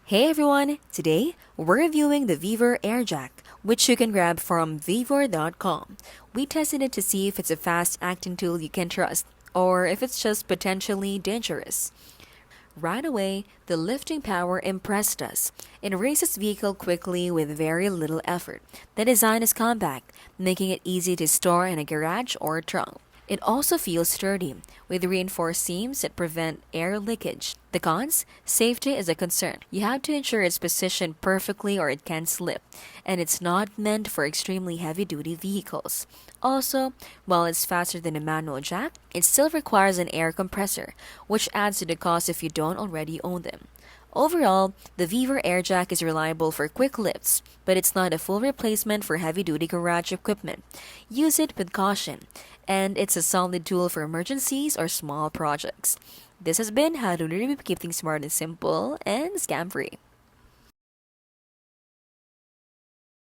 Hey everyone! Today, we're reviewing the VEVOR Airjack, which you can grab from VEVOR.com. We tested it to see if it's a fast-acting tool you can trust, or if it's just potentially dangerous. Right away, the lifting power impressed us. It raises vehicle quickly with very little effort. The design is compact, making it easy to store in a garage or trunk. It also feels sturdy, with reinforced seams that prevent air leakage. The cons? Safety is a concern. You have to ensure it's positioned perfectly or it can slip, and it's not meant for extremely heavy-duty vehicles. Also, while it's faster than a manual jack, it still requires an air compressor, which adds to the cost if you don't already own them. Overall, the VEVOR Airjack is reliable for quick lifts, but it's not a full replacement for heavy-duty garage equipment. Use it with caution, and it's a solid tool for emergencies or small projects. This has been how to really keep things smart and simple and scam-free.